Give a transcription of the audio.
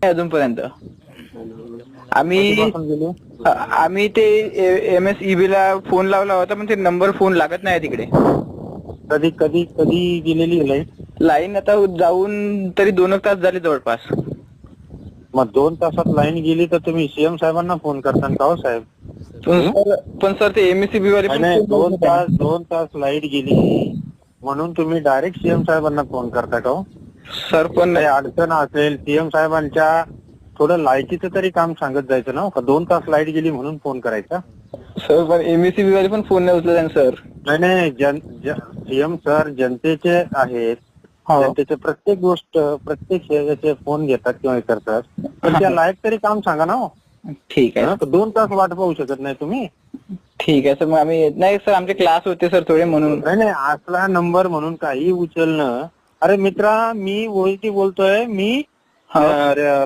अजूनपर्यंत आम्ही ते MSEB ला फोन लावला होता, पण ते नंबर फोन लागत नाही तिकडे. कधी कधी कधी गेलेली लाईट? लाईन आता जाऊन तरी 2 तास झाले जवळपास. मग 2 तासात लाईन गेली तर तुम्ही सीएम साहेबांना फोन करता का हो साहेब? पण सर ते MSEB वाले पण नाही, 2 तास लाईट गेली म्हणून तुम्ही डायरेक्ट सीएम साहेबांना फोन करता का हो? सर पण काही अडचण असेल सीएम साहेबांच्या थोडं लाईटीचं तरी काम सांगत जायचं ना. 2 तास लाईट गेली म्हणून फोन करायचा? सर पण MSEB वाले पण फोन नाही उचलत सर. नाही, सीएम सर जनतेचे आहेत. जनतेचे प्रत्येक गोष्ट प्रत्येक याचे फोन घेतात किंवा हे करतात, पण त्या लाईट तरी काम सांगा ना हो. ठीक आहे. 2 तास वाट पाहू शकत नाही तुम्ही? ठीक आहे सर, मग आम्ही नाही सर, आमचे क्लास होते सर थोडे म्हणून. नाही, असला नंबर म्हणून काही उचलणं. अरे मित्रा, मी ओळखी बोलतोय. मी